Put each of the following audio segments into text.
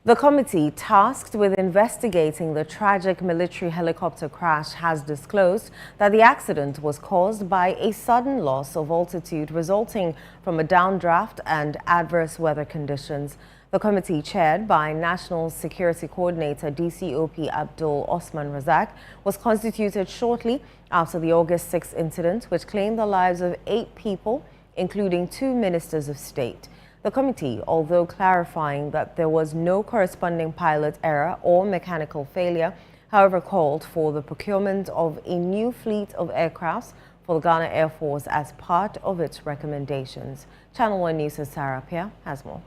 The committee tasked with investigating the tragic military helicopter crash has disclosed that the accident was caused by a sudden loss of altitude resulting from a downdraft and adverse weather conditions. The committee, chaired by National Security Coordinator DCOP Abdul Osman Razak, was constituted shortly after the August 6 incident, which claimed the lives of 8 people, including 2 ministers of state. The committee, although clarifying that there was no corresponding pilot error or mechanical failure, however, called for the procurement of a new fleet of aircrafts for the Ghana Air Force as part of its recommendations. Channel One News' Sarah Pia has more.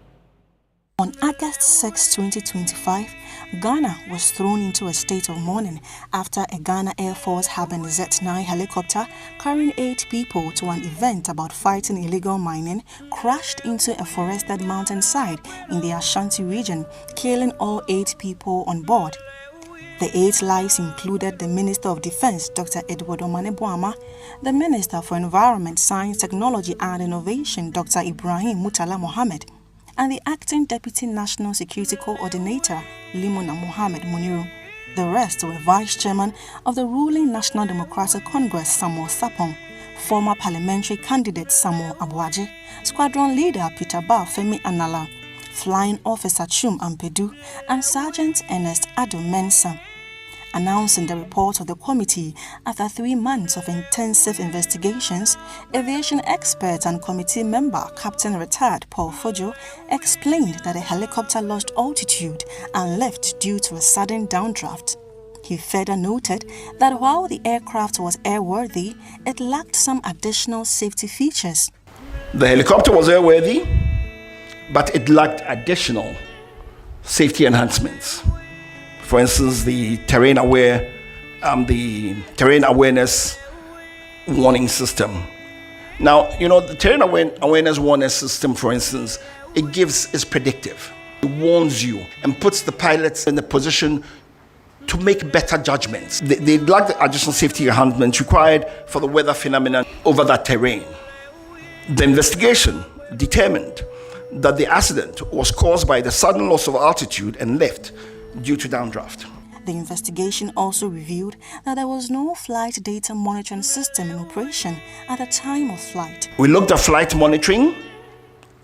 On August 6, 2025, Ghana was thrown into a state of mourning after a Ghana Air Force Haben Z9 helicopter carrying 8 people to an event about fighting illegal mining crashed into a forested mountainside in the Ashanti region, killing all 8 people on board. The 8 lives included the Minister of Defense, Dr. Edward Omane Boama, the Minister for Environment, Science, Technology and Innovation, Dr. Ibrahim Mutala Mohammed, and the Acting Deputy National Security Coordinator, Limona Mohammed Muniru. The rest were Vice Chairman of the ruling National Democratic Congress, Samuel Sapong, former parliamentary candidate Samuel Abuaje, Squadron Leader Peter Ba Femi Anala, Flying Officer Chum Ampedu, and Sergeant Ernest Ado Mensah. Announcing the report of the committee after 3 months of intensive investigations, aviation expert and committee member Captain Retired Paul Fojo explained that the helicopter lost altitude and left due to a sudden downdraft. He further noted that while the aircraft was airworthy, it lacked some additional safety features. The helicopter was airworthy, but it lacked additional safety enhancements. For instance, the terrain awareness warning system. Now, the terrain awareness warning system, for instance, is predictive. It warns you and puts the pilots in the position to make better judgments. They lack the additional safety enhancements required for the weather phenomenon over that terrain. The investigation determined that the accident was caused by the sudden loss of altitude and lift due to downdraft. The investigation also revealed that there was no flight data monitoring system in operation at the time of flight. We looked at flight monitoring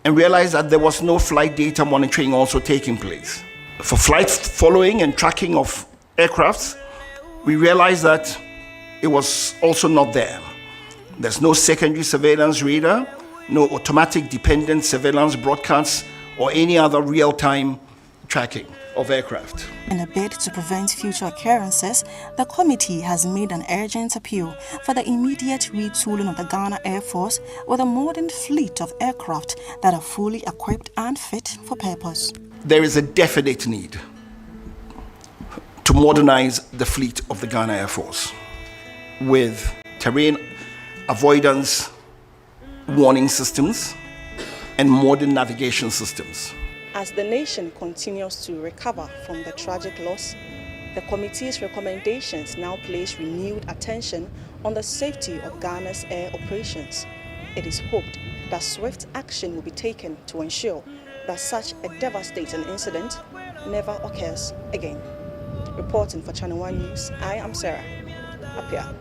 and realized that there was no flight data monitoring also taking place. For flight following and tracking of aircrafts, we realized that it was also not there. There's no secondary surveillance radar, no automatic dependent surveillance broadcasts, or any other real-time tracking of aircraft. In a bid to prevent future occurrences, the committee has made an urgent appeal for the immediate retooling of the Ghana Air Force with a modern fleet of aircraft that are fully equipped and fit for purpose. There is a definite need to modernize the fleet of the Ghana Air Force with terrain avoidance warning systems and modern navigation systems. As the nation continues to recover from the tragic loss, the committee's recommendations now place renewed attention on the safety of Ghana's air operations. It is hoped that swift action will be taken to ensure that such a devastating incident never occurs again. Reporting for Channel One News, I am Sarah Apia.